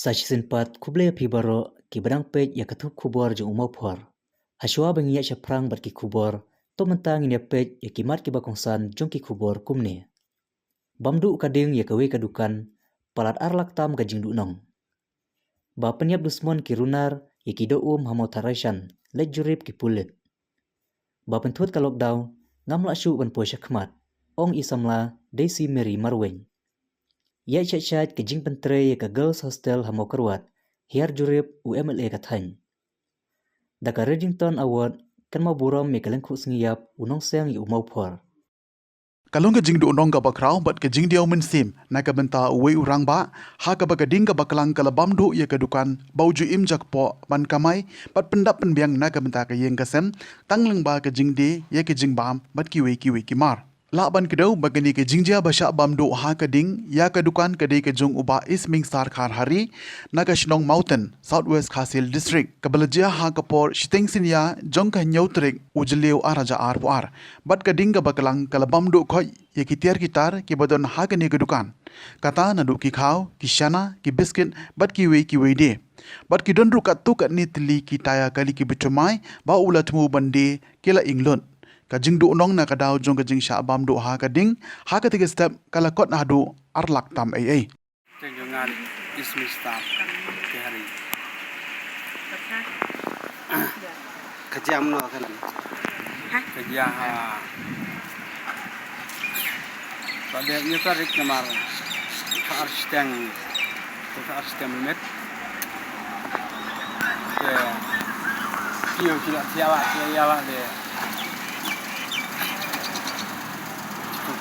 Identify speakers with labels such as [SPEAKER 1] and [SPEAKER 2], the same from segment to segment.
[SPEAKER 1] Sach sinpat kuble pi baro ki badang pej ya katu kubor jung umau por. Haswa bangi ya prang bat ki kubor to mentang ini pej ya kimat ki bakongsan jong ki kubor kumne. Bamdu kading ya kawe kadukan palat arlak tam gajing du nong. Ba penyap dusmon ki runar ya ki do hamo tarashan let jurip ki pulit. Ba pentut ka lockdown ngamla syu ban po syakmat ong isamla Daisy Mary Marweng. Ya chat ke jing pentre ya ke girls hostel hamo kerwat hiar jurip UMLA kathan. Daka Reddington Award kan mau buram ya kalengku sengiyap unong seng ya umau por.
[SPEAKER 2] Kalong ka jing du nong ka bakrau bat ka jing diaw mensim na ka benta uwe urang ba ha ka ba ding ka baklang ka labam du ya ka dukan bauju im jak po ban kamai bat pendap penbiang na ka benta ka yeng ka sem tangleng ba ka jing de ya ka jing bam bat kiwe ki mar la ban kedau bagani ka jing dia basha bam du ha ka ding ya ka dukan ka de ka jung uba isming star khar hari na ka shnong mountain southwest khasil district ka balajia ha ka por shiteng sinya jong ka nyautrek ujleu araja ar po ar bat ka ding ka baklang ka labam du khoi ya ki tiar gitar ki badon ha ka ni ka dukan kata na du ki khaw ki shana ki biscuit bat ki we de bat ki don ru ka tu ka ni tli ki taya kali ki bitumai ba ulat mu bande kila inglon ka jing du nong na ka daw jong ka jing sha bam du ha ka ding ha ka tiga step kala kot na du arlak tam ai
[SPEAKER 3] Jangan ismi staff ke hari.
[SPEAKER 4] Kerja mana kan?
[SPEAKER 3] Kerja pada ni tarik namar arsteng met. Kio kila tiawa de.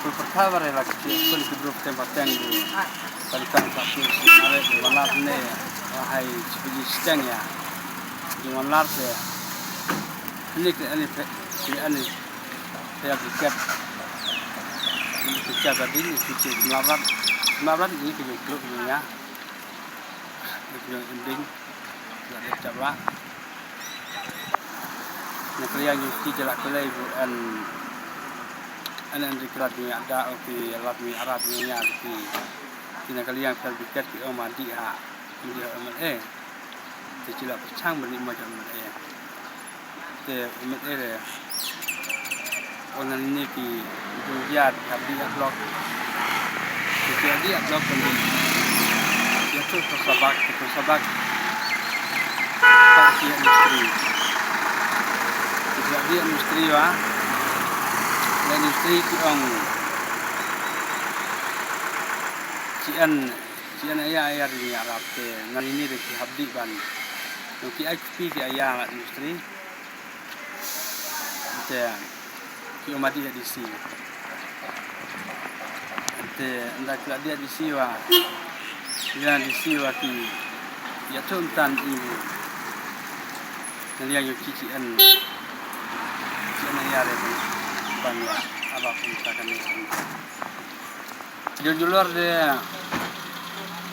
[SPEAKER 3] Pertama lagi kulit grup tempat yang di palitan satu hari di malam ni hai sebagai steng ya di malam se ini saya tiket tadi ini tiket malam ini kerja grup ni ya kerja ending jadi coba nak lihat yang tidak kelai bukan anak diklat ni ada okey Arab ni nya di kina kalian sertifikat ki mandi ha dia MLA tercilap percang beri macam MLA te MLA orang ini ki dunia tapi blog jadi blog ni dia tu sabak pasti industri jadi industri wah dan industri ki ong cian ayah di Arab te ngan ini de ki habdi ban ki XP ki ayah industri te ki omadi di si te ndak la dia di si wa dia di si wa ki ya tu tan ibu yang cian ayah de ban apa pun takkan ni jujur dia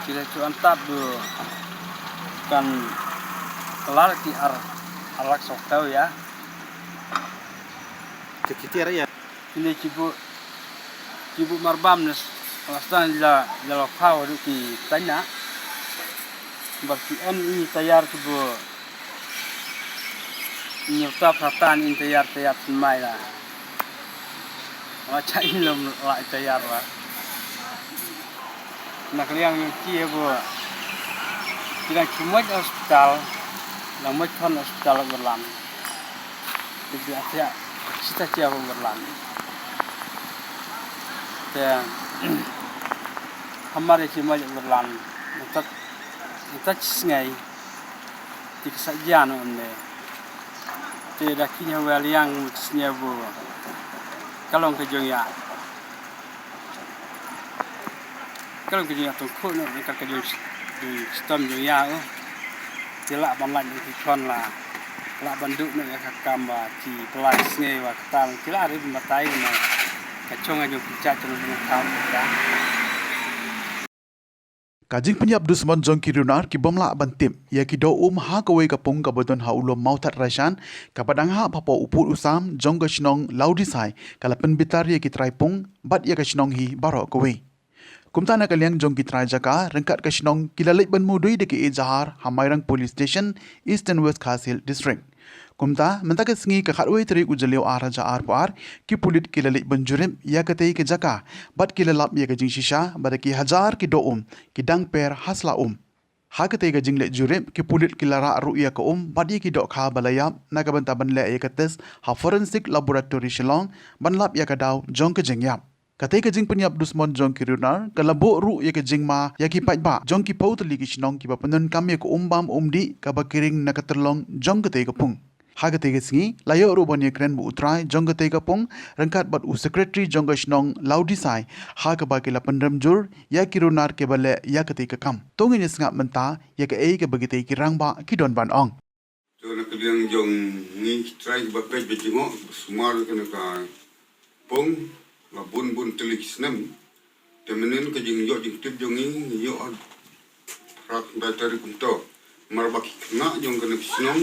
[SPEAKER 3] kita cuan tab tu kan kelar ki arak sok tahu ya
[SPEAKER 4] Sekitar ya.
[SPEAKER 3] ini cibu marbam nes alastan la lokau tu ki tanya berarti ini tayar cibu nyerta perhatian ini tayar semai lah macam ini lah tayar lah nak liang yang kia bu kita cuma hospital nama kan hospital berlan jadi aja cita berlan dan hamaरे cuma berlan kita cengai di kesajian onde tidak kini waliang cengai bu kalau kejong ya kalau kerja tu kau nak kerja di sistem dunia jelak banlan di kon lah la banduk nak kamba di pelas ni waktu jelak ada matai nak kacung aja pecah cenderung kau ya
[SPEAKER 2] Kajing penyap dusman jong ki runar ki bomla bantim ya ki do ha ka we ka pung ka bodon ha ulo mautat rashan ka padang ha papo upur usam jong ka shnong laudi sai kala pen bitar ya ki trai pung bat ya ka shnong hi baro ka we Kumta na kaliang jong kitray jaka rengkat ka sinong kilalik ban mudui deki Jahar Hamairang Police Station East and West Khasil District. Kumta mentaka sengi ka khatway teri ujaleo ara ja ar par ki pulit kilalik ban jurim ya katei ke jaka bat kilalap ya ka jing shisha badaki hajar ki doum ki dang per hasla ha katei ka jingle jurim ki pulit kilara ruya ka badi ki dok kha balayap na ka banta ban le ya ka tes ha forensic laboratory shillong ban lap ya ka daw jong ka jingyap. Katei ka jing penyap dusmon jong ki runar kalabo ru ya ka jing ma ya ki pat ba jong ki pau tali ki sinong ki ba penun kam ya ka bam di ka ba kiring na ka terlong jong katei ka pung. Ha katei ka singi layo ru ban ya kren bu utrai jong katei ka pung rengkat bat u secretary jong ka sinong laudi sai ha ka ba ki la pendram jur ya ki runar ke bale ya katei ka kam. Tongin sengap menta ya ka ka bagitei ki rang ba ki don ban ong.
[SPEAKER 5] So nak kalian jong ni try ba pej bejingo smar kena ka pung la bun telik senam temenen ke jing yo jing tip jong ni yo rak bateri kunto mar ba ki kena jong kena senam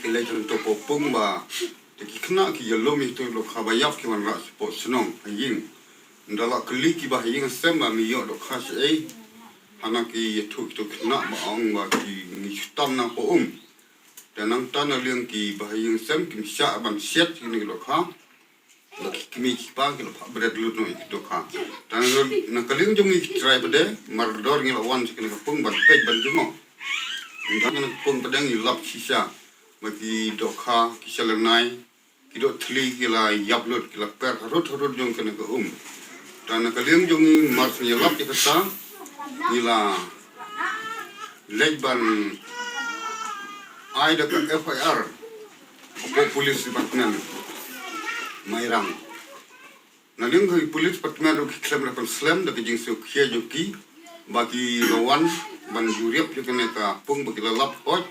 [SPEAKER 5] kelai to popung ba te ki kena ki yellow mi to lo khabayap ki wan rak po senam yin ndala kli ki ba yin sem ba mi yo do khas hana ki yetu to kena ba ong ba ki ni stam na po dan nang tanah liang ki ba yin sem kim sha ban set ni lo kha kimi kipa kilo berat dulu no itu kah dan nak kalian jongi try pada mardor ngila wan sekali kapung ban pej ban jumo dan nak pung pedang ilap sisa bagi dokha kisalenai kidok tli kila yapload kila per harut jong kena ke dan nak kalian jongi mars ngilap kita sa ngila lejban ai dekat FIR polis department Mairang. Naling ke polis patmen ro kiklem la slam da jing su khia joki bagi lawan ban juriap je kena ka pung bagi la lap hot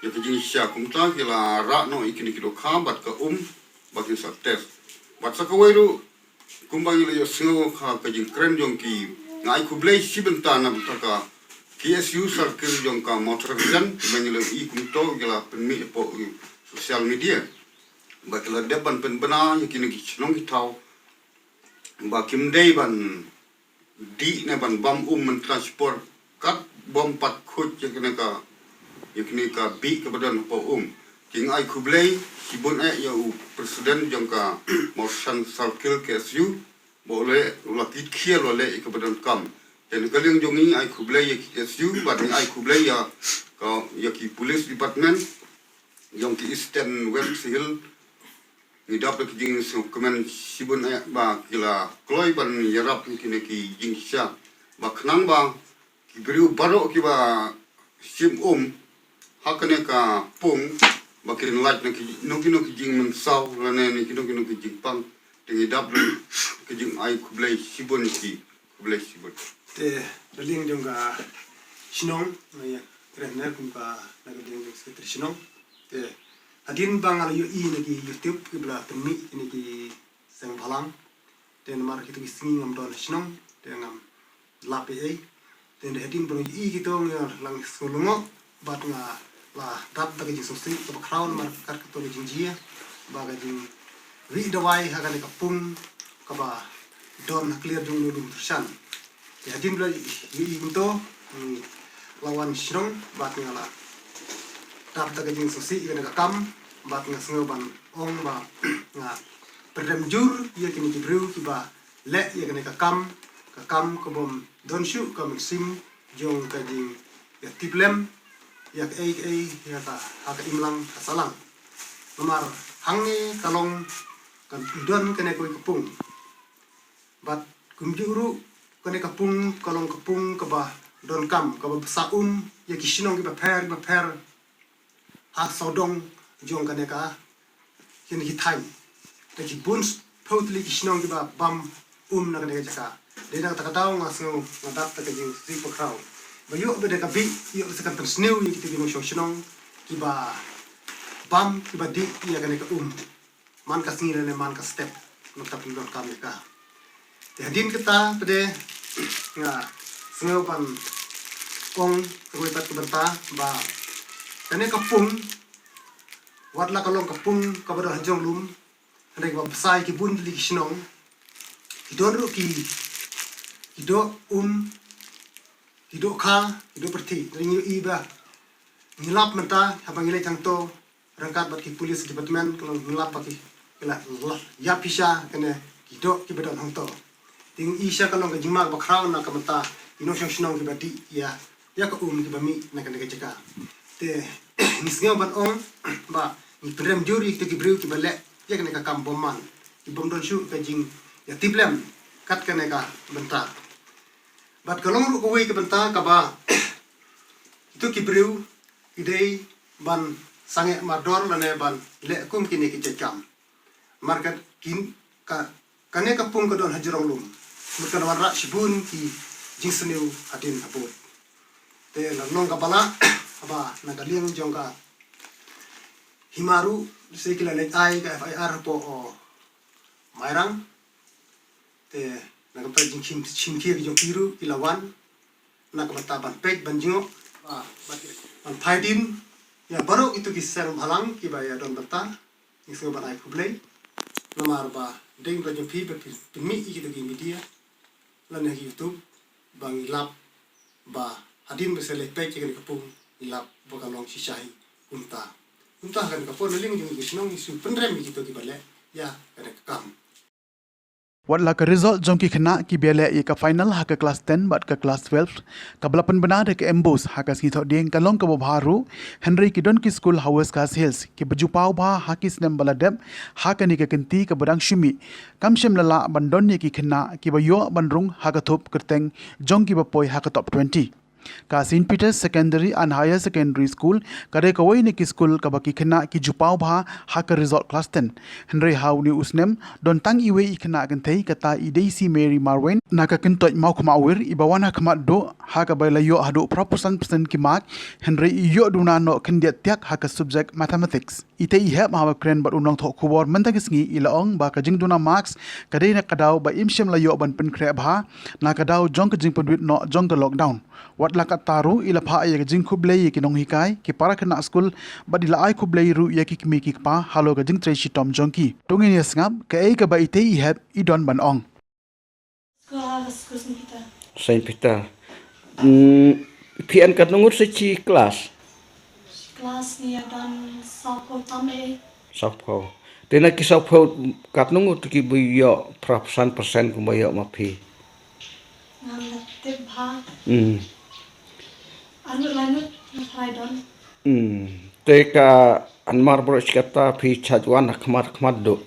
[SPEAKER 5] je ke jing sya kumta kila ra no ikini kido kha bat ka bagi sa test bat sa ka wairu kumbang le yo singo kha ka jing kren jong ki ngai ku blai si benta na ka KSU circle jong ka motor kan bangile I kumto kila penmi po sosial media bakila deban pen bena yakini nong kitau bakim dei ban di ne ban bam men transport kat bom pat khut yakini ka bi ke badan po king ai kublei sibun ya presiden jong ka motion circle KSU boleh lakit khiel wale ke badan kam dan kalian jongi ai kublei KSU bat ai kublei ya ka yaki police department jong ki eastern west hill ni dapat jing so kemen sibun ba kila kloi ban yarap kini ki jing sya ba khnang ba ki griu baro ki ba sim hakane ka pung ba kin lat na ki no ki jing men saw la ne ni ki jing pang tingi dapat ki jing ai kublai sibun
[SPEAKER 6] te daling jong ga sinong ya kren kum ka na ga ding sekretari sinong te adin bang ala yo nagi YouTube ki bla temi ini ki sang phalang ten mar ki singi ngam don sinong te ngam lape ten adin bro ki to lang sulungo bat nga la dap ta ki sosi to crown mar kar ki to ki jinjia ba ga jing wi dawai ha ga ni kapung ka ba don clear dung dum tersan te adin bla yi to lawan sinong bat nga la dap ta ki jing sosi ga ka kam bat nga sengo ban ong ba nga perdam jur ya kini kibru ki ba le ya kini ka kam ko bom don shu ka sim jong ka ding ya tiplem ya ya ka imlang kasalang nomar hangi kalong kan don kene ko kapung bat kumjuru kene kapung kalong kapung ka ba don kam ka ba saum ya kisinong ki ba per ha sodong jong kane ka kini hitai te ki buns totally kisnong ba bam na kane ka de na ta taw nga so ngadat ta ki si po kraw ba yo be de ka bi yo sa kan snew ni ki mo shonong ki ba bam ki ba di ya kane ka man ka singira ne man ka step no ta pindon ka me ka te hadin kita pede nga snew pan ong ko pat ko banta ba kane ka watla kalong kapung kabado hajong lum handai ba sai ki bun li kisnong ki don ru ki hidup hidup kha hidup perti ring iba ngilap menta habang ngilai tangto rangkat bagi polis departemen kalau ngilap bagi kala ya pisah kena hidup ki bedon hangto ting isya kalau ngajima bakraw na kamata ino syong ki badi ya ki bami na kena keceka te nisngaw ban ong ba ni prem juri ki briu ki bale ya kena ka kamboman ki bomdon shu ka jing ya tiplem kat kena ka benta bat kalong ru kuwi ke benta ka ba itu ki briu idei ban sange mador lane ban le kum kini ki cekam markat kin ka kane ka pung ka don hajrong lum merkan warra shibun ki jingsniu adin abot te long ka bala aba nagaliang jong ka himaru sekila le ai ka FIR po o mairang te nagapa jing chimkir jong piru ilawan nakabata ban pek banjingo ban phaidin ya baru itu kisah halang ki baya don bata nisgo ban ai kublai lamar ba ding ba jong pi pimi iki to media lan YouTube bang ilap ba hadin besele pek ki kapung ilap bokalong sisai unta kan kapon ling jong gisnong isu pendrem iki to ki bale ya ada kam
[SPEAKER 2] Wat la ka result jong ki khna ki bele ye ka final ha ka class 10 bat ka class 12 ka balapan bana de ka embos ha ka skitho ding ka long ka bharu Henry ki don ki school house ka hills ki baju pau ba ha ki snem baladem ha ka ni ka kenti ka badang shumi kam shem lala bandon ye ki khna ki ba yo bandrung ha ka thop kerteng jong ki ba poi ha ka top 20 ka St. Peter's Secondary and Higher Secondary School kare ka wai ni ki school ka baki khna ki jupau bha ha ka result class 10 Henry how ni usnem don tang iwe ikna kan thei kata idei Mary Marwen na ka kentoj mau khma wir ibawana khma do ha ka bai layo hadu proportion ki mark Henry yo duna no kendia tiak ha ka subject mathematics ite i heb ha kren bat unong tho khubor menta kisngi ilaong ba ka jing duna marks ka dei na kadaw ba imshem layo ban pen kre bha na kadaw jong ka jing podwit no jong ka lockdown wat la ka taru ila pha ye jing khublei ki nong hikai ki para khna school badila ai khublei ru ye ki mi ki pa halo ga jing treshi tom jongki tungin ye sngap ka ei ka ba ite i heb I don ban ong
[SPEAKER 7] Saint Peter pian kat nungut seci kelas
[SPEAKER 8] ni dan sapo tame
[SPEAKER 7] sapau tena ki sapau kat nungut ki buyo persen kumbayo mapi
[SPEAKER 8] ngam tip ha anu lanut na don
[SPEAKER 7] teka anmar bro kata pi chajwan khmat do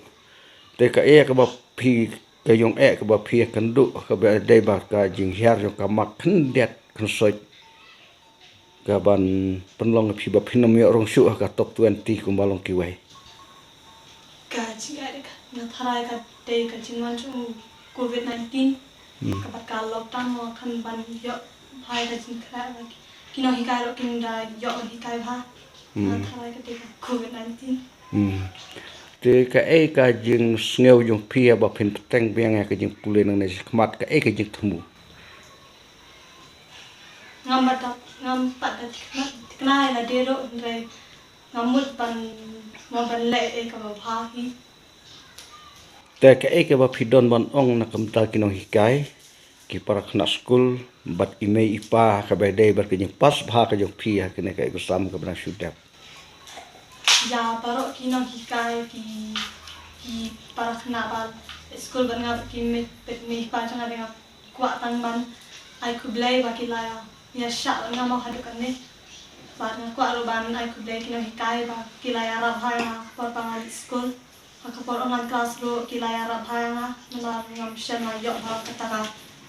[SPEAKER 7] teka e ka ba pi ka yong e ka ba pi kan do ka ba dei ba ka jing hiar yo ka mak khndet khnsoj ka ban penlong pi ba phinom yo rong su ka top 20 kumbalong ki wai
[SPEAKER 8] ka jinga de na tharai ka te ka jinwan chu COVID-19 ka bat ka lockdown mo kan ban yo hai ka jing kra kino hikai ro kin da yo hikai bha na tharai ka te COVID-19
[SPEAKER 7] te ka e ka jing sneu jong pia ba phin teng biang ka jing pule nang ne khmat ka e ka jing thumu
[SPEAKER 8] ngam pat kna la de ro re ngamut ban mo ban le e ka ba pha hi
[SPEAKER 7] te ka e ka ba phidon ban ong na kamta kinong hikai ki para khna school bat imei ipa ka ba dei bar ka jing pas bha ka jong pia ka ne ka ko sam ka bana shudap
[SPEAKER 8] ya paro kino hikai ki para khna bal school ban ngap ki me pa changa de ngap kwa tang ban ai kublai ba ki la ya sha ngam mo hadu kan ne ba na kwa ro ban ai kublai kino hikai ba ki la ya ra bhai na por pa school ka por online class ro ki la ya ra bhai na na ngam sha na yo ba ka ta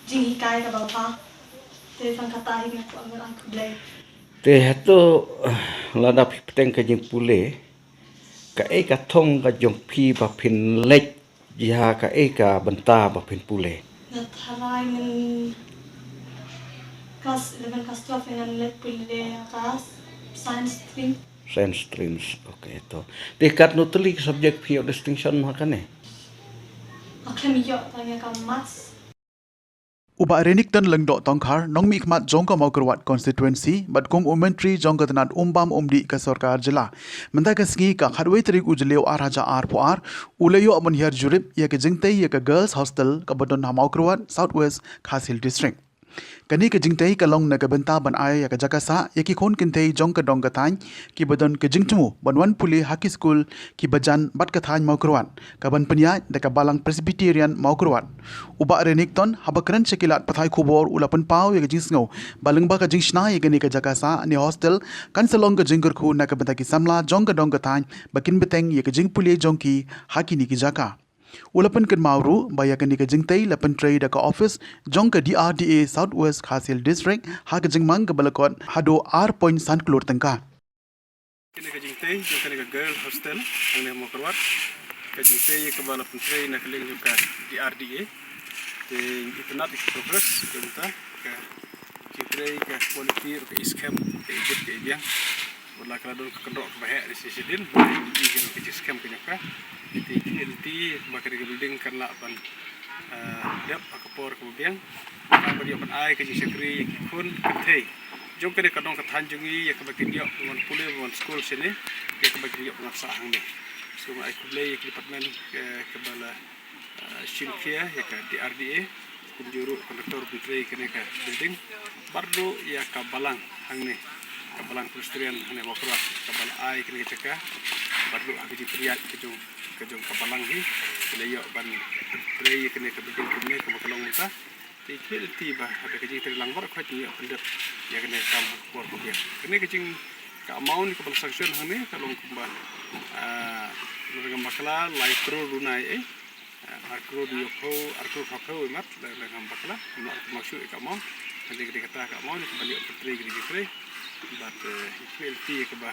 [SPEAKER 8] jing hikai ka ba pa te sang kata hi na kwa ai kublai
[SPEAKER 7] te hato lada piteng ka jing pule ka e ka thong ka jong phi ba phin lek ya ka e ka banta ba phin pule
[SPEAKER 8] na tharai min class 11 class 12 nan let pule class science
[SPEAKER 7] streams okay to te kat no tuli subject phi distinction ma kane
[SPEAKER 8] akhmi yo tanya ka maths
[SPEAKER 2] Uba renik dan lengdok tongkar nong mi khmat jongka mau kerwat constituency bat kum umentri jongka tenat umdi ke sorkar jela. Mentah ke sengi ka khadway terik ujleu araja ar puar uleyo amon hiar jurip ya ke jengtei ya ke girls hostel ke badon mau kerwat Southwest Khasil district. Kani ke jingtei kalong na kabenta ban ay ya ke jakasa ya ki khon kintei jong ke dong katany ki badon ke jingtmu ban wan puli haki school ki bajan bat kathany mau kerwan ka ban penya da ka balang presbyterian mau kerwan uba renik ton habakran sekilat pathai khubor ulapan pau ya ke jingsngo baleng ba ka jingshna ya ke jakasa ni hostel kan selong ke jingkur khu na kabenta ki samla jong ke dong katany bakin beteng ya ke jing puli jong ki haki ni ki jaka Ulapan kan mauru bayakan ni ke jingtai lapan tray da ka office jong ke DRDA Southwest Khasil District ha ke jingmang ke balakon hado R point san klur tengka.
[SPEAKER 3] Kini ke jingtai jong ke girl hostel yang mau keluar ke jingtai ke balapan tray nak keling juga DRDA te internet di progress ke kita ke jingtai ke quality ke scam ke ejit ke dia wala kala don ke kendok ke bahaya di sisi din di ke scam ke nyaka ti bakari ke building kan la ban dep akapor ke biang kan bari ban ai ke sekri pun kethei jong ke kadong kathan jungi ya ke bakin yo dengan pule dengan school sini ya ke bakin yo dengan sahang ni so ai kublai ke department ke bala shilkia ya ke DRDA kunjuru konduktor bitrai ke building bardo ya ke balang hang ni ke balang pedestrian hang mau keluar ke bala ai ke ceka bardo habis priat ke jong kapalang hi kelayo ban tray kene ke bikin kene ke kalong musa ti kil ti ba ada ke jing terlang bar khot ni pendet ya kene kam por ko kene ke jing ka mau ni ke bal sanction hane kalong kumba mereka makala laikro runai arkro di ko arkro phapho mat la ngam bakla mat maksud ka mau nanti kita kata ka mau ni kembali ke tray ke tray but kil ti ke ba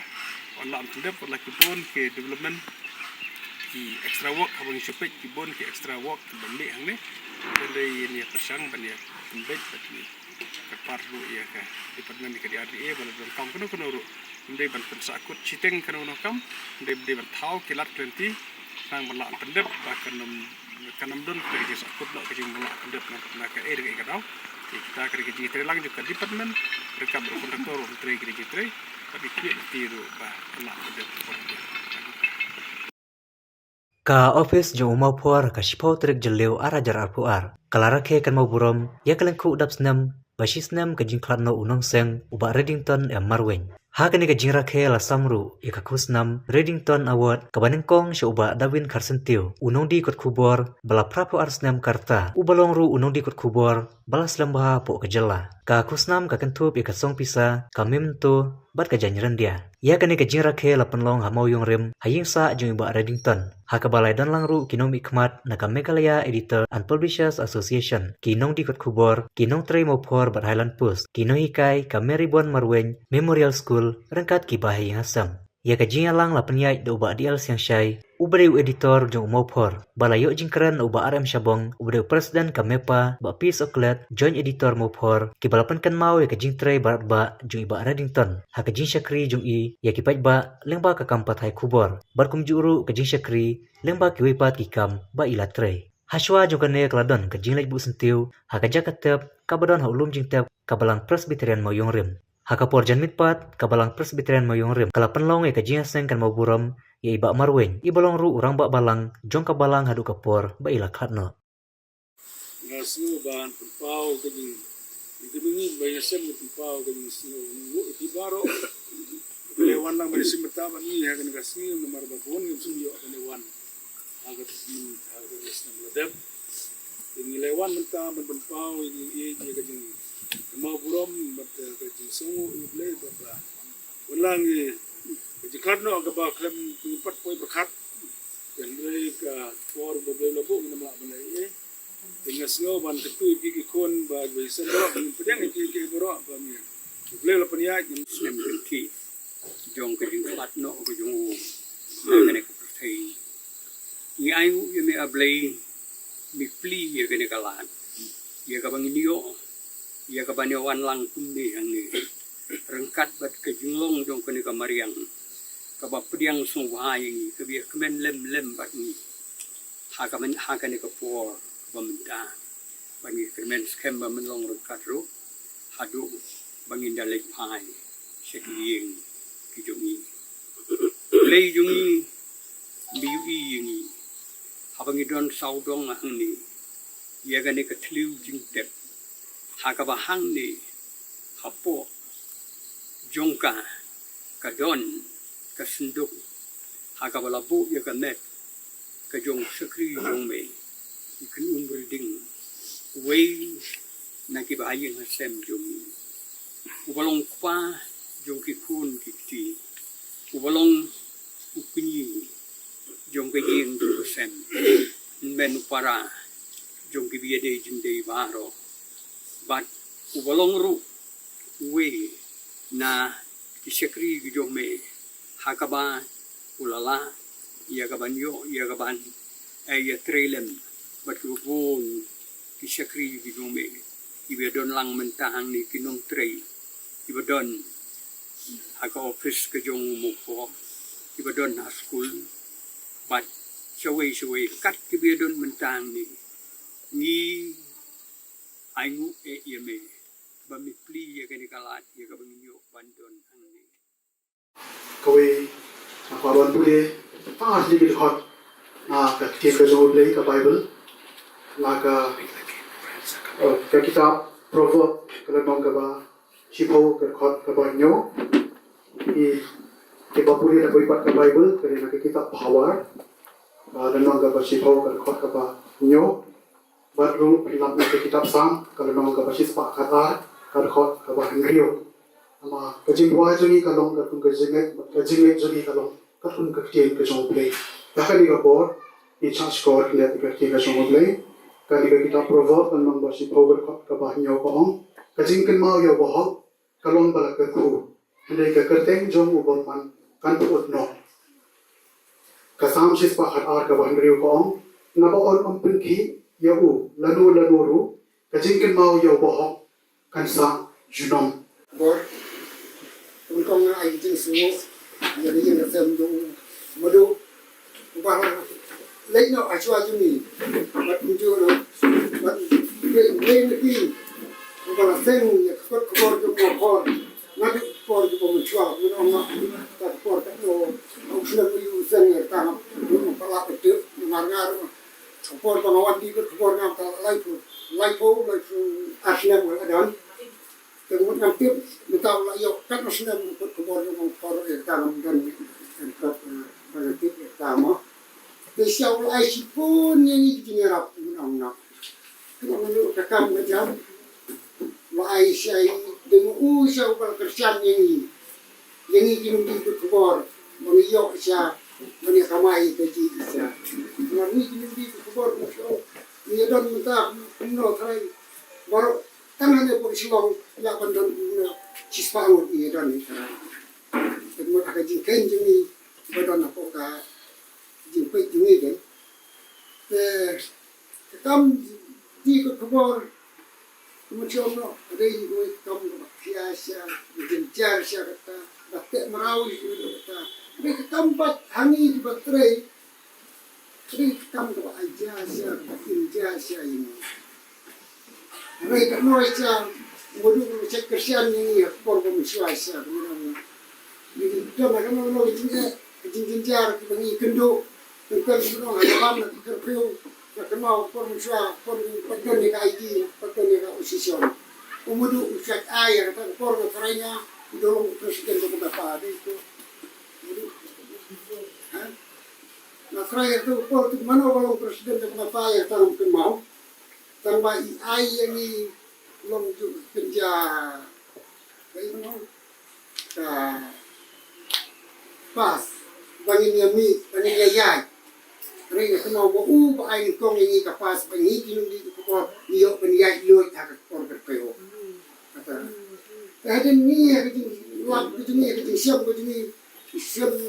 [SPEAKER 3] online tendep por la kipon ke development ki extra work habang supek ki bon ki extra work balik hang ni dari ni persang ban ya tembet bagi ke parlu ya ka department ke DRDA bala don kam kono kono ru ndai ban pensakut citeng kono no kam ndai ban thau kilat 20 sang bala tendep ba kanam don ke sakut lo ke jing bala tendep na ka ere ke dau kita ke ji terlang juga department rekam kontraktor tri ke ji tri tapi ki tiru ba na tendep
[SPEAKER 1] Ka office jong umau puar ka shipau terik jeleu arajar arpuar. Kalara ke kan mau burom ya kalengku udap senam basisnam ka jingklat no unong seng uba Reddington marweng. Ha kani ka jingra ke la samru ya ka kusnam Reddington Award ka banengkong sya uba Dawin Karsentiu unong di kot kubor bala prapu arsnam karta ubalong ru unong di kot kubor bala selambaha po ka jela. Ka kusnam ka kentup ya ka song pisa ka mimtu bat ka janjiran dia. Ya kani ka jingra ke la penlong ha mau yong rem haying sa jong uba Reddington. Ha ka balai dan langru kinom ikmat na ka Meghalaya Editor and Publishers Association kinong di kot kubor kinong tray mo por bat Highland Post kinong hikai ka Marybone Marweng Memorial School rengkat ki bahay ngasam. Ya ka jinga lang la penyai do uba DL siang syai ubreu editor jong umau por balayo jingkran uba RM Syabong ubreu presiden ka MEPA ba Peace Oklet joint editor mau por ki balapan kan mau ya ka jing tray barat ba jong iba Reddington ha ka jing syakri jong i ya ki pait ba lengba ka kampat hai kubor bar kum juru ka jing syakri lengba ki wipat ki kam ba ila tray haswa jong kane kladon ka jing lek bu sentiu ha ka jakatep ka badon ha ulum jing tep ka balang presbyterian mau yong rim Hakapor jan mitpat kabalang presbyterian mayong rim kala penlong e kajing seng kan mau buram ya iba marweng ibalong ru urang ba balang jong kabalang hadu kapor ba ila khatno
[SPEAKER 3] ngasu ban pau kajing dibingi bayasem pau kajing snu ibaro lewan lang bari simta ban ni ha kan kasi nomor ba phone yung suyo kan lewan agak sim agak islam ladab ini lewan menta ban pau ini kajing mau buram bat kajing sungu iblay baba walang kajing karno aga ba klem pat poi berkat dan mereka for bebe labo minamla banai dengan snow ban ketu gigi kon ba bisa dorok pedang gigi borok ba mi iblay la pania yang sem ki jong kajing platno kajing ngene ka pertai ni ayu yeme ablay mi pli ye kene kalan ye ka banginio ia kebanyawan lang kumbi yang ni rengkat bat kejunglong jong kene kamariang kabap pediang sungwai ni kebiak kemen lem bat ni ha kene kapor pementa bangi kemen skem ba menlong rekat ru hadu bangi dalek pai sekiyeng kijongi lei jungi biu yingi habangi don saudong ang ni ya gani katliu jingtek hakabahang ni hapo jongka kadon kasunduk hakabalabu ya kamet kajong sekri jong me ikan umberding wei naki bahayeng hasem jong ubalong kwa jong kikun kikti ubalong ukunyi jong kajeng hasem men para jong kibiade jinde baro bat ubalong ru we na isekri jong me hakaba ulala ia kaban ia kaban ia trailen bat kubun isekri jong me ibadon lang mentahang ni kinong trei ibadon haka office ke jong muko ibadon ha school bat saway kat ibadon mentahang ni aingu yeme bamipli ya kani kalat ya kabangyo bandon ang ni
[SPEAKER 2] Kawai kawan boleh faham sedikit hot ka kita jauh beli ke Bible ke kitab Proverb kalau nong kaba sipo ke hot ke banyo kita boleh nak ibarat ke Bible kerana ke kitab Power dan nong kaba sipo ke hot ke banyo baru pilih ke kitab Sam kalau nong kaba sispa kata ke hot ke banyo ama kajing buah jadi kalau katun kajing jadi kalau katun kerja kerja play bahkan di kapor di charge score lihat kerja kerja play kali kita proverb dan membahas power kabahnya kong kajing kan mau ya bohong kalau bala kerku jadi kerteng jom ubon man kan put no kasam sis pahat ar kabah riu kong napa on ampinki ya lanu ru kajing kan mau ya bohong kan sa junom
[SPEAKER 9] bor kung ay jing sumo jadi yang sem do madu ubah lain no achwa juni mat kunju no mat lain ni ubah sem ya kor do kor mat kor do machwa no ma ta kor ta no usna yu sen ya ta no pala petu ngar kor bangawan di kor ngam ta laipo asna adan kemudian nanti kita layak kan sudah kebor yang kor dalam dan nanti pertama besar ulai sipun yang ini nyerap menang kemudian kakam macam ulai saya dengan usah ubal kerjaan yang ini kini kebor mengiok saya menikamai keji saya nanti kini kebor ini dan minta penuh terai baru kan hanya polisi long ya bandon cispangun ini dan ini kemudian agak jingkain jini bandon apa ka jingkain jini kan kam di kebor kemudian no ada ini kam biasa bicara siapa kata batik merawi kata mereka tempat hangi di baterai mereka kam tu aja siapa injasa ini mereka noisa bodoh cek kerjaan ini por komisuasa kemudian jadi jangan kamu mau jinjar bagi kendo tentang semua ada mana kerpiu nak mau komisuasa por petani ID petani oposisi kemudian usak air kata por kerana dorong presiden itu berapa itu nah terakhir itu por mana kalau presiden itu berapa yang tanam mau tambah ai yang ni long tu kerja bagaimana pas bagi ni bagi ayat mereka semua buat ai kong ini kapas bagi kini di kau iyo penjaj luat tak kau berpeo kata ada ni ada luat ada ni ada siap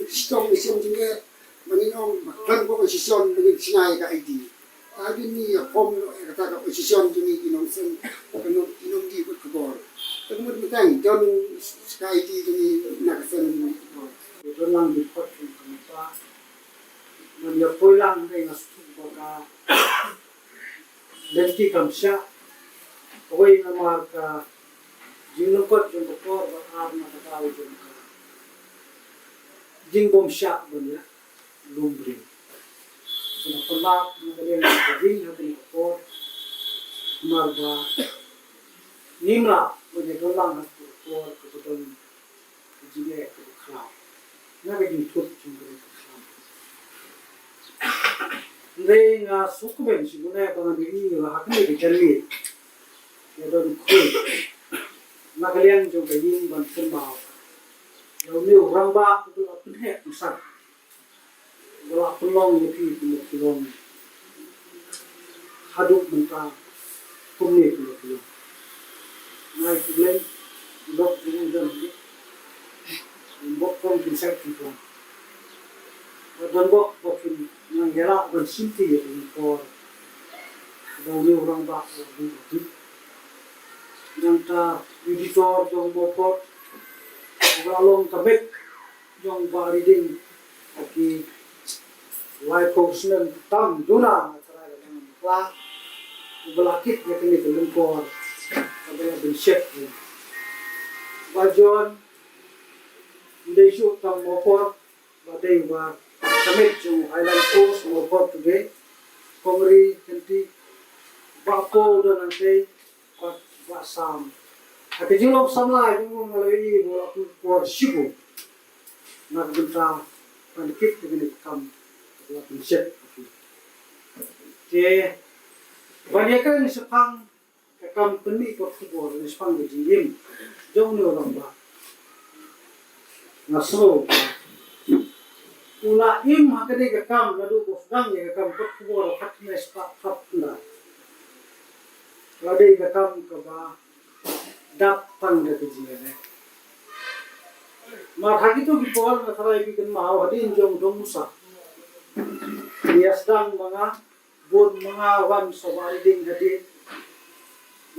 [SPEAKER 9] sistem juga bagi orang kan kau sistem bagi sinai ke ID ada ni home kata oposisi juni inong sen inong di kebor kemudian mitang don sky di juni nak sen
[SPEAKER 10] itu lang di pot kenapa man ya pulang dengan baka lenti kamsya kawai na marka jinukot yung bukor ba na katao yung ka jingbom siya ba niya lumbring so napalak na kanyang nakaging natin bukor marba nimla kanya dolang at bukor kapatong jingay at bukor nagaging tut yung bukor Hindi nga sukuben siguna bang diri nga hakni di kali. Ya don kul. Nagalian jo kayin ban semau. Yo ni orang ba tu apun he usar. Wala pulong ni pi tu pulong. Haduk menta kumni tu pulong. Nai puleng dok ni dan ni. Bok kom bisa tu. Dan bok bokin yang gelak bersinti untuk dari orang baku itu yang ta editor yang bopot galong tabek yang bariding aki live posnan tam duna antara dengan kelas belakit ya kini kelengkor ada benshek bajon desu tam bopot badai ba Samit yung Highland Coast mo po today. Kongri kanti bako do nanti pat basam. Ati jilok samla yung ngalai mo aku por sigo. Nagbenta pandikit dengan kam lapin set. Ke banyakan sepang kam peni por kubor sepang dijim. Jong ni orang ba. Nasro Ula im hakade ka kam ladu ko fdang ya kam kot kubor hatne spa fatna. Lade ka kam ka ba dap pang da kijine. Mar hagi to bipol na tharai bi kan ma hadin jong dong musa. Biasdang mga bon mga wan sobari ding hadin.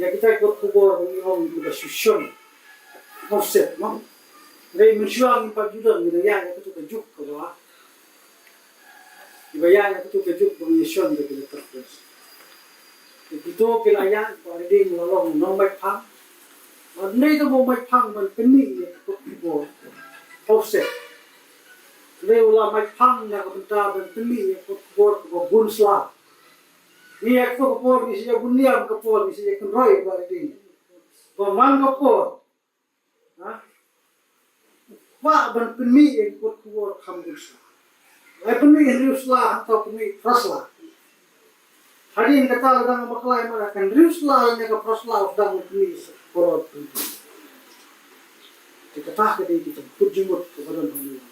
[SPEAKER 10] Ya kita kot kubor ng ihong da sushon. Offset mo. Ngai mensyuang pagjudan ni ya ka to ka juk ka ba. Ibayan itu kejuk pengisyon dari terus. Itu kelayan pada dia menolong nombek pang. Mana itu nombek pang berpening dia tu ibu. Offset. Leulah nombek pang yang bentar berpening dia tu ibu bunsla. Ni aku kapor ni saja buniam kapor ni saja kenroy pada dia. Pemang kapor. Hah? Wah berpening dia tu ibu kambunsla. Ay puni riuslah atau puni praslah. Hadin kata orang baklai merakan riuslah yang ke praslah sedang puni korot. Dikatah ke kita pujimut kepada dunia.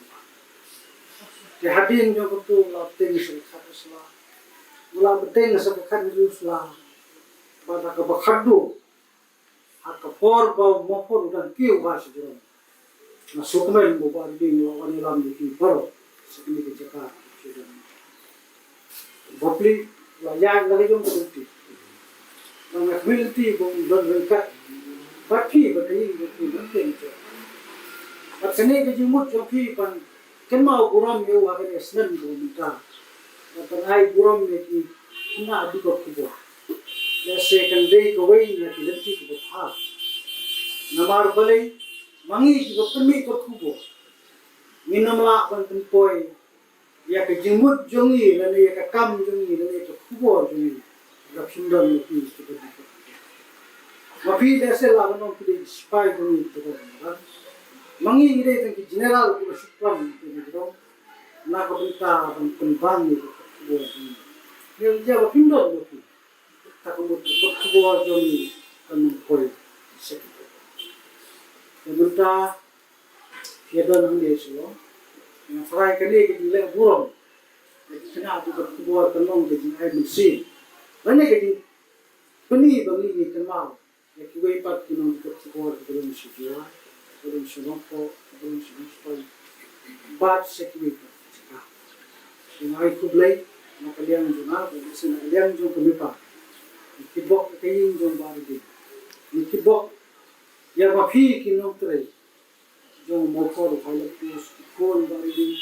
[SPEAKER 10] Di hadin yang betul latih sekat mula beteng sekat riuslah. Pada ke bakhadu. Hak por bau mopor dan kiu bahasa jeron. Nasukmen bubari ding lawan ilam di poro. Sekali kecakap sudah. Bopli layan lagi jom berhenti. Nggak berhenti bom berdekat. Baki berkali berhenti. Aksane kejumut joki pan kenal buram eu akan esnen berminta. Penai buram ni kena dikot kubo. Ya second day kawai na kilenti kubo ha. Namar balai mangi kubo pemi kot kubo. Minamla ban penpoi ya ke jimut jongi dan ya ke kam jongi dan ya ke kubor jongi gap sundam ni seperti itu. Mapi desa la non pide spy jongi itu kan. Mangi ide tang general ko supram itu dong. Na ko benta ban penbang ni kubor jongi. Dia jawa pindor itu. Tak ko kubor jongi kan poi sekito. Benta ya don dia selo yang fry kali ke le burung kena tu kebuat tenong ke jinai mesin mana ke peni bagi ni kenal ya kiwai pat kinong ke kebuat belum sejua belum senoko belum senoko bat sekwi jinai kublai nakalian juna belum nakalian jung kemipa kibok kayin jung baru di kibok ya mafi kinong tray jong mokor halak pus kon bari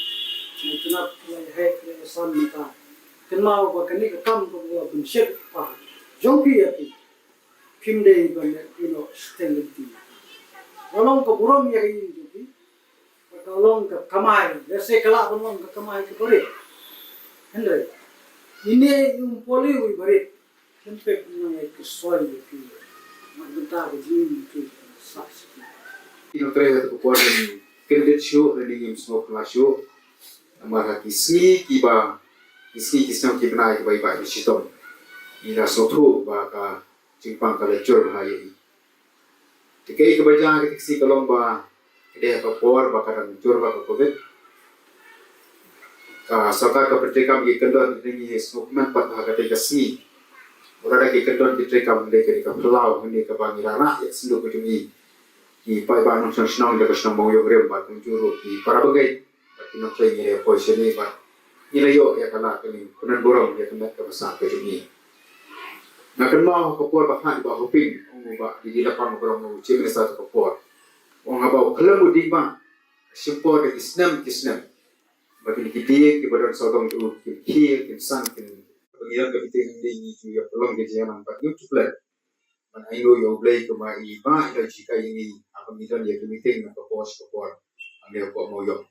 [SPEAKER 10] itna hai ke samita kenal ba kani kam ko benshek pa jong pi ati pimde ban stelenti olong ko burom ya ini jadi olong ke kamai dese kala olong ke kamai ke bari hendre ini poli wi bari tempe na ke soil ke magenta ke jin ke saks
[SPEAKER 11] ino treva ko por ni credit show ni game smoke la show amara kisni kiba kisni kisna ki bana ke bai bai shitom ina sothu ba ka jingpang ka lecture ha yi tikai ke baja ke kisi kalong ba dia ka por ba ka jur ba ka covid ka saka ka pertikam ye kendon ni smoke man pat ha ka te kasni ora ke kendon di trekam de ke ka pelau ni ka bangirana ya sindu ko jumi di pai ba nong snong de ka snong mo yo grem ba kun juru di para bagai ki no play ni po sini ba ni yo ya kala ni kunan borong ya kena ka basa ke jumi na kan mau ko por ba ha ba hoping ong ba di lapang borong mo chimne sa ko por ong ba kala mo di ba simpo de kisnam ba ki di ki bodon sodong tu ki san ki pengiran ke biting ni tu ya pelong ke jangan nampak YouTube lah man ayo yo play ke mai ba ida jika ini apa midan ya meeting na ko post ko por ande ko mo yo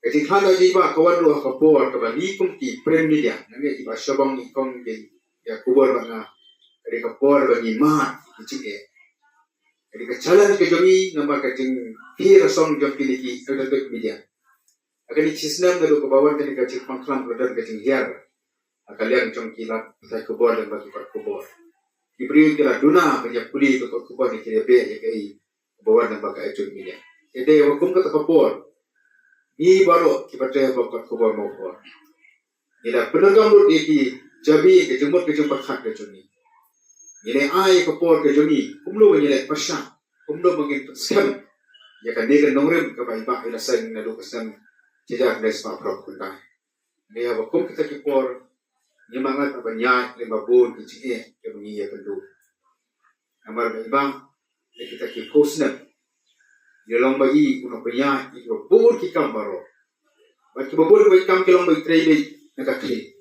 [SPEAKER 11] eti khana ji ba kawan ro ko por ka ba ni kum ki prem ni dia nge iba shabang ni kong ge ya kubor ba na ri ka por ba ni ma ki ke ri ka challenge ke jomi number ka jing hi rasong jom ki ki ada media akan sistem da ko bawan ni ka chik pangklam produk ka jing hiar akalian jom kilat sai kubor dan bagi kubor diberi kira duna banyak kuli ke kubor ni kira be ya kai bawan dan bagi ajun ni ede hukum ka kubor ni baru kita kubor mau kubor ila penegam lut ki jabi ke jumut ke jumpat hak ke juni ini ai kubor ke juni kumlo ni le pasha kumlo mangin sem ya kan dia nongrem ke bai ba ila sang na lu kesam tidak ada sebab prokunda dia hukum kita kubor ni mangat banyak lima bun kecil ke bunyi ya kendu amar bang kita ki kosna dia long bagi kuno banyak itu bun ki kambaro bagi bun bagi kam ke long bagi trade nak ki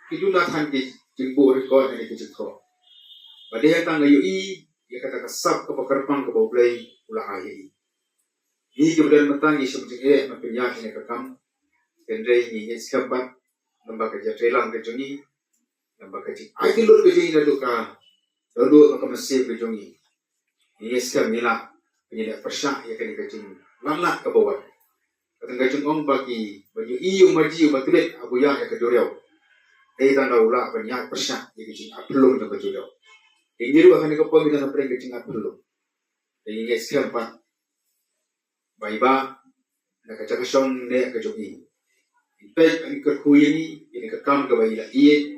[SPEAKER 11] itu nak han ki jimbo ko ni ki jikho badai tang ayu i ya kata kasap ke pakarpang ke boblai ulah ai ni kemudian matang isu jike banyak ni ke kam kendai ni sekat lembaga jatrelang ke jongi lembaga jing ai tilur ke jongi dadu ka dadu ka masih ke jongi ini sekam nila penyedia persyak ya kan ke jing lalak ke bawah kata ke jing ong bagi baju iu maji batlet abu ya ke doriau dai tanda ula banyak persyak ya ke jing apelum ke doriau ini ru akan ke pomi dan apreng ke jing apelum ini sekam pa baiba nak ke song ne ke jongi baik ang kerkuy ini kakam ke bayi lagi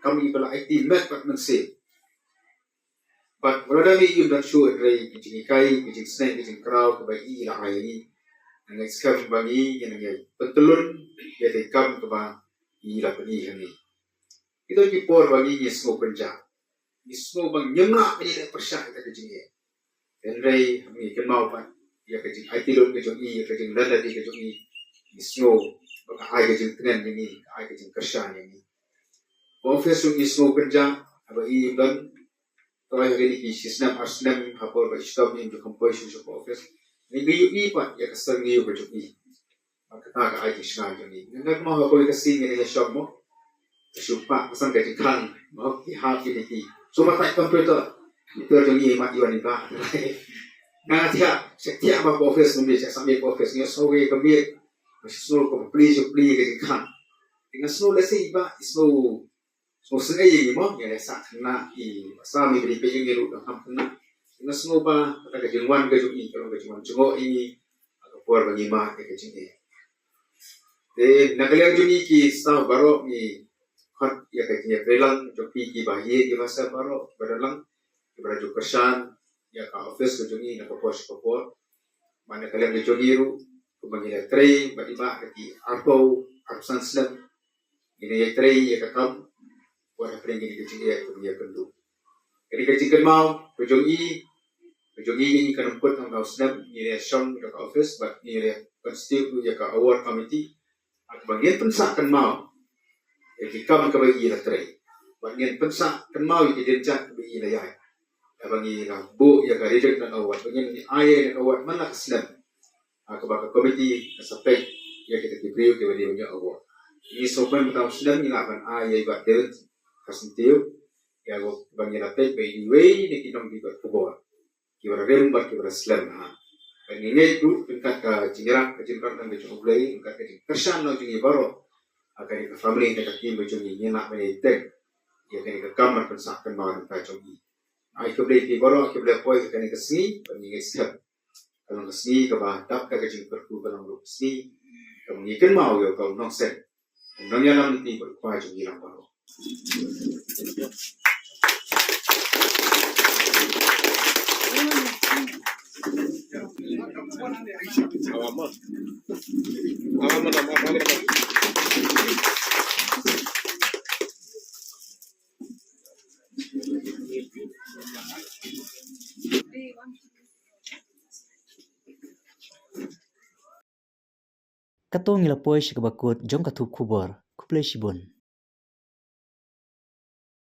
[SPEAKER 11] kami pula IT mat pat mense but wala mi yun dan show ray kijing kai kijing snake kijing crowd ke bayi la ai ni ang skam bangi yang ngai petulun ya de kam ke ba ila pani hani itu ki por bangi ni smo penja ni smo bang nyemna ni le persyak ke kijing ye dan ray mi kemau pa ya kijing IT lun ke jongi ya kijing lada di ke jongi ni smo baka ai ke jing tren ni ai ke jing kershan ni office ni smo kerja aba i dan toy hari ni sistem asnem hapor ba stop ni jo composition of office ni bi i pa ya kasar ni ba jo i maka ta ka ai ke shna jo ni ngak mo ko ka sing ni shop mo supa pasang ke kan mo ki ha ki ni so ma tai computer itu jo ni ma iwan ni ba na tia ba office ni sa sampai office ni so we ka bi snow ko please ke kan dengan snow lesi ba snow sengai ni mo ya sa na i sa mi beri pe yung ru da ham na dengan snow ba kata ke jengwan ke jui kalau ke jengwan jengo ini atau por bagi ma ke jeng de nagaliang juni ki sa baro ni khat ya ke ni relang joki ki ba ye ki masa baro badalang ibra jo kesan ya ka office ke juni na ko pos ko por mana kalian ke juni ru kumangila tray batiba kati arpo arsan slam ini ya tray ya kakam buat apa yang ini kecil ya dia kendu ini kecil mau kejongi ini kan put ang slam ini ya shong ke office but ini ya constitute ya ka award committee at bagian pensak kan mau ya kam ke bagi la tray bagian pensak kan mau ya dincak bagi la ya abangi la bu ya ka reject na awat bangin ni aye na awat man la kaslam akaba committee kasapek ya kita diberi ke dia punya awat ini sopan betam sedang ni akan aye ba deut kasentiu ya go bangi la pek be ni we ni kinong di ba kubor kibara rembat kibara slam ha ini tu tingkat ka jingra ka jinra kan be choglei tingkat ka kersan no jingi baro akan ka family ka kim be jongi ni nak be tek ya kan ka kamar kan sakkan ma ka jongi ai ka blei ki baro ka blei poi ka ni ka sni bangi ngesap kalau ka sni ka ba tap ka jing perku ka nang sni ka ni kan mau yo ka nong sen nong ya lam ni ba pa jongi lam baro
[SPEAKER 1] Katong ngila poi shi kabakut jong katup kubor kuplay shibun.